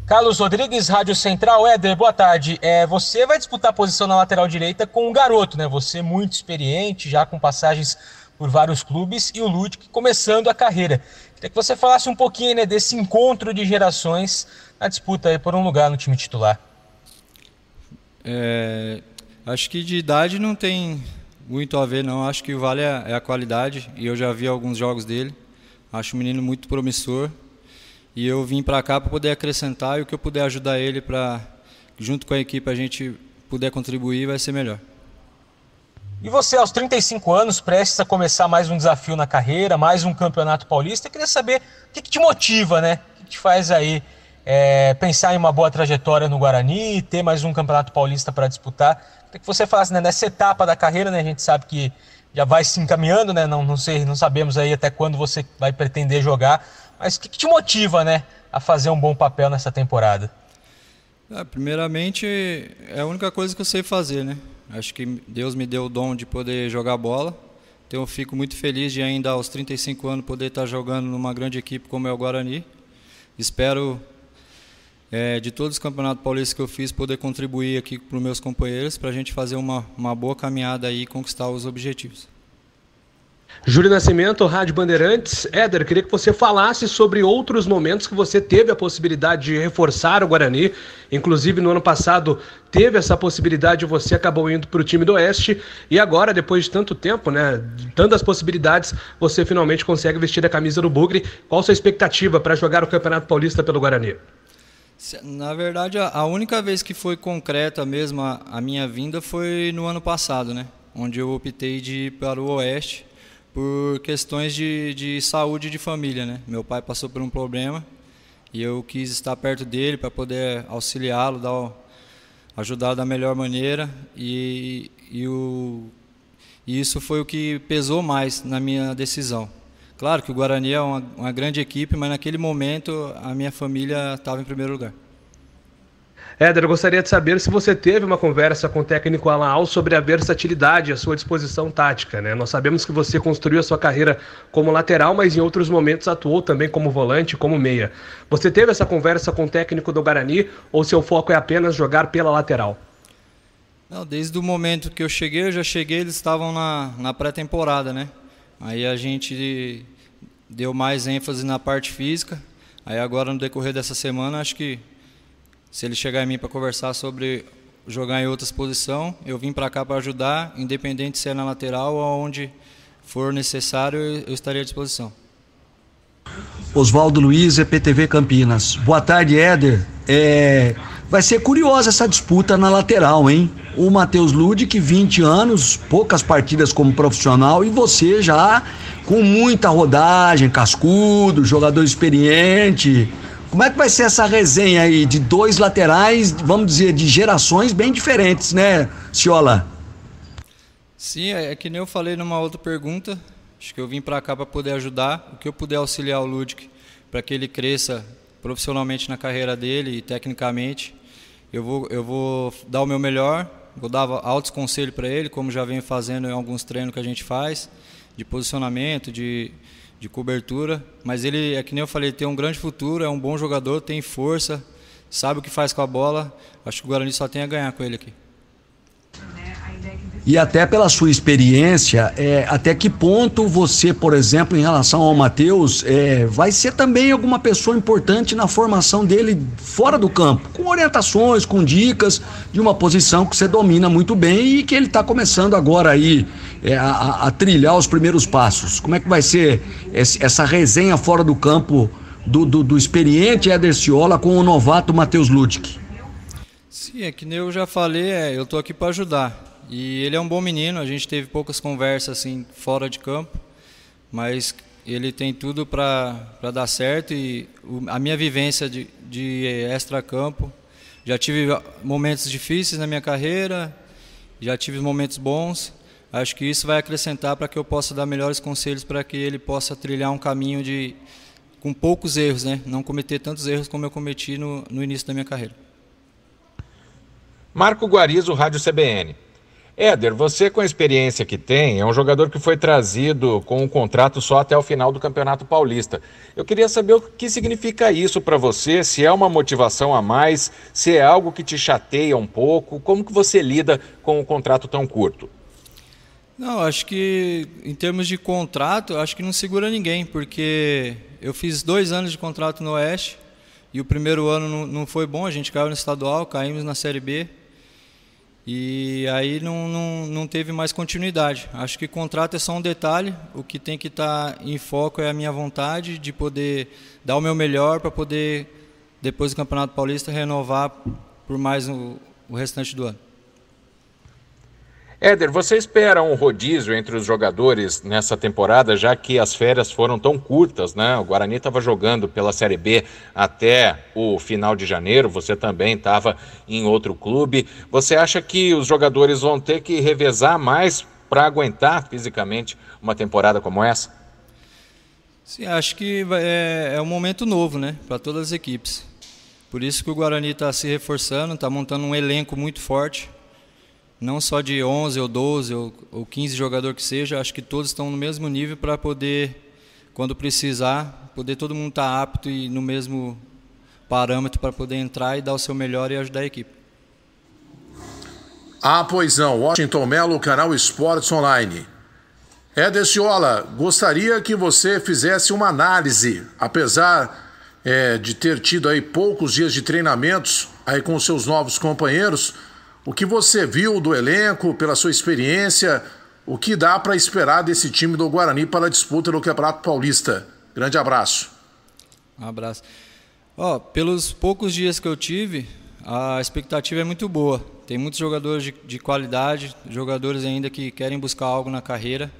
Carlos Rodrigues, Rádio Central. Éder, boa tarde. Você vai disputar a posição na lateral direita com um garoto, né? Você muito experiente, já com passagens por vários clubes, e o Ludic começando a carreira. Queria que você falasse um pouquinho, né, desse encontro de gerações na disputa aí por um lugar no time titular. Acho que de idade não tem muito a ver, não. Acho que o vale é a qualidade, e eu já vi alguns jogos dele. Acho um menino muito promissor. E eu vim para cá para poder acrescentar, e o que eu puder ajudar ele para, junto com a equipe, a gente puder contribuir, vai ser melhor. E você, aos 35 anos, prestes a começar mais um desafio na carreira, mais um campeonato paulista, eu queria saber o que te motiva, né? O que te faz aí pensar em uma boa trajetória no Guarani, ter mais um campeonato paulista para disputar. Queria que você falasse, né, nessa etapa da carreira, né? A gente sabe que já vai se encaminhando, né? Não sabemos aí até quando você vai pretender jogar. Mas o que te motiva, né, a fazer um bom papel nessa temporada? Primeiramente, é a única coisa que eu sei fazer, né? Acho que Deus me deu o dom de poder jogar bola. Então eu fico muito feliz de ainda aos 35 anos poder estar jogando numa grande equipe como é o Guarani. Espero, de todos os campeonatos paulistas que eu fiz, poder contribuir aqui para os meus companheiros, para a gente fazer uma boa caminhada aí e conquistar os objetivos. Júlio Nascimento, Rádio Bandeirantes. Éder, queria que você falasse sobre outros momentos que você teve a possibilidade de reforçar o Guarani. Inclusive, no ano passado, teve essa possibilidade e você acabou indo para o time do Oeste. E agora, depois de tanto tempo, né, de tantas possibilidades, você finalmente consegue vestir a camisa do Bugre. Qual a sua expectativa para jogar o Campeonato Paulista pelo Guarani? Na verdade, a única vez que foi concreta mesmo a minha vinda foi no ano passado, né, onde eu optei de ir para o Oeste, por questões de saúde de família, né? Meu pai passou por um problema e eu quis estar perto dele para poder auxiliá-lo, ajudá-lo da melhor maneira, e isso foi o que pesou mais na minha decisão. Claro que o Guarani é uma grande equipe, mas naquele momento a minha família estava em primeiro lugar. Éder, eu gostaria de saber se você teve uma conversa com o técnico Alaal sobre a versatilidade e a sua disposição tática, né? Nós sabemos que você construiu a sua carreira como lateral, mas em outros momentos atuou também como volante, como meia. Você teve essa conversa com o técnico do Guarani ou seu foco é apenas jogar pela lateral? Não, desde o momento que eu já cheguei, eles estavam na pré-temporada, né? Aí a gente deu mais ênfase na parte física. Aí agora, no decorrer dessa semana, acho que se ele chegar em mim para conversar sobre jogar em outras posições, eu vim para cá para ajudar, independente se é na lateral ou onde for necessário, eu estarei à disposição. Oswaldo Luiz, EPTV Campinas. Boa tarde, Éder. Vai ser curiosa essa disputa na lateral, hein? O Matheus Ludic, 20 anos, poucas partidas como profissional, e você já com muita rodagem, cascudo, jogador experiente. Como é que vai ser essa resenha aí de dois laterais, vamos dizer, de gerações bem diferentes, né, Ciola? Sim, é que nem eu falei numa outra pergunta. Acho que eu vim para cá para poder ajudar, o que eu puder auxiliar o Ludic para que ele cresça profissionalmente na carreira dele e tecnicamente. Eu vou dar o meu melhor, vou dar altos conselhos para ele, como já venho fazendo em alguns treinos que a gente faz, de posicionamento, de cobertura, mas ele, é que nem eu falei, tem um grande futuro, é um bom jogador, tem força, sabe o que faz com a bola. Acho que o Guarani só tem a ganhar com ele aqui. E até pela sua experiência, até que ponto você, por exemplo, em relação ao Matheus, vai ser também alguma pessoa importante na formação dele fora do campo, com orientações, com dicas de uma posição que você domina muito bem e que ele está começando agora aí a trilhar os primeiros passos. Como é que vai ser essa resenha fora do campo do experiente Éder Ciola com o novato Matheus Ludic? Sim, é que nem eu já falei, eu estou aqui para ajudar. E ele é um bom menino, a gente teve poucas conversas assim fora de campo, mas ele tem tudo para dar certo. E a minha vivência de extra-campo, já tive momentos difíceis na minha carreira, já tive momentos bons. Acho que isso vai acrescentar para que eu possa dar melhores conselhos para que ele possa trilhar um caminho com poucos erros, né? Não cometer tantos erros como eu cometi no início da minha carreira. Marco Guarizo, Rádio CBN. Éder, você com a experiência que tem, é um jogador que foi trazido com um contrato só até o final do Campeonato Paulista. Eu queria saber o que significa isso para você, se é uma motivação a mais, se é algo que te chateia um pouco, como que você lida com um contrato tão curto? Não, acho que em termos de contrato, acho que não segura ninguém, porque eu fiz 2 anos de contrato no Oeste e o primeiro ano não foi bom, a gente caiu no estadual, caímos na Série B. E aí não teve mais continuidade. Acho que contrato é só um detalhe, o que tem que estar em foco é a minha vontade de poder dar o meu melhor para poder, depois do Campeonato Paulista, renovar por mais o restante do ano. Éder, você espera um rodízio entre os jogadores nessa temporada, já que as férias foram tão curtas, né? O Guarani estava jogando pela Série B até o final de janeiro, você também estava em outro clube. Você acha que os jogadores vão ter que revezar mais para aguentar fisicamente uma temporada como essa? Sim, acho que é um momento novo, né, para todas as equipes. Por isso que o Guarani está se reforçando, está montando um elenco muito forte. Não só de 11 ou 12 ou 15 jogadores que seja, acho que todos estão no mesmo nível para poder, quando precisar, poder todo mundo estar apto e no mesmo parâmetro para poder entrar e dar o seu melhor e ajudar a equipe. Pois não, Washington Melo, Canal Esportes Online. Éder Ciola, gostaria que você fizesse uma análise, apesar de ter tido aí poucos dias de treinamentos aí com os seus novos companheiros. O que você viu do elenco, pela sua experiência, o que dá para esperar desse time do Guarani para a disputa do Campeonato Paulista? Grande abraço. Um abraço. Pelos poucos dias que eu tive, a expectativa é muito boa. Tem muitos jogadores de qualidade, jogadores ainda que querem buscar algo na carreira.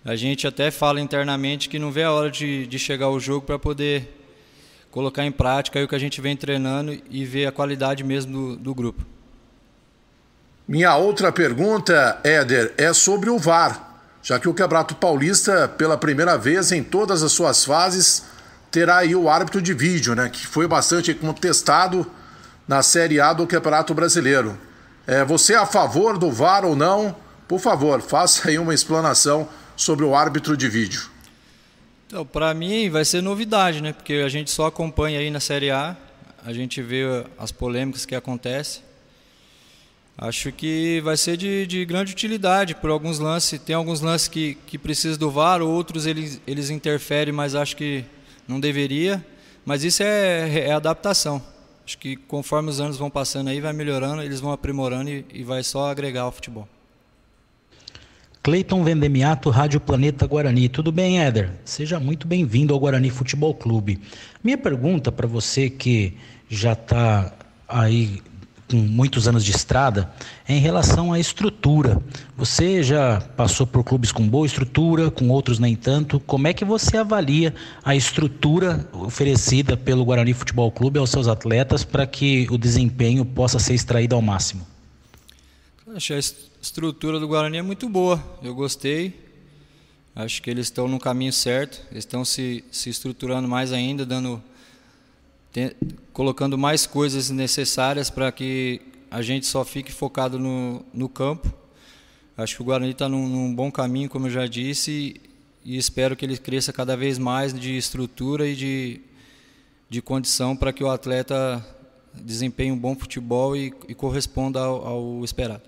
A gente até fala internamente que não vê a hora de chegar o jogo para poder colocar em prática aí o que a gente vem treinando e ver a qualidade mesmo do grupo. Minha outra pergunta, Éder, é sobre o VAR, já que o Campeonato Paulista, pela primeira vez em todas as suas fases, terá aí o árbitro de vídeo, né, que foi bastante contestado na Série A do Campeonato Brasileiro. Você é a favor do VAR ou não? Por favor, faça aí uma explanação sobre o árbitro de vídeo. Então, para mim vai ser novidade, né, porque a gente só acompanha aí na Série A, a gente vê as polêmicas que acontecem. Acho que vai ser de grande utilidade por alguns lances. Tem alguns lances que precisam do VAR, outros eles interferem, mas acho que não deveria. Mas isso é adaptação. Acho que conforme os anos vão passando aí, vai melhorando, eles vão aprimorando e vai só agregar ao futebol. Cleiton Vendemiato, Rádio Planeta Guarani. Tudo bem, Éder? Seja muito bem-vindo ao Guarani Futebol Clube. Minha pergunta para você que já está aí com muitos anos de estrada, é em relação à estrutura. Você já passou por clubes com boa estrutura, com outros nem tanto. Como é que você avalia a estrutura oferecida pelo Guarani Futebol Clube aos seus atletas para que o desempenho possa ser extraído ao máximo? Acho que a estrutura do Guarani é muito boa. Eu gostei. Acho que eles estão no caminho certo. Eles estão se estruturando mais ainda, colocando mais coisas necessárias para que a gente só fique focado no campo. Acho que o Guarani está num bom caminho, como eu já disse, e espero que ele cresça cada vez mais de estrutura e de condição para que o atleta desempenhe um bom futebol e corresponda ao esperado.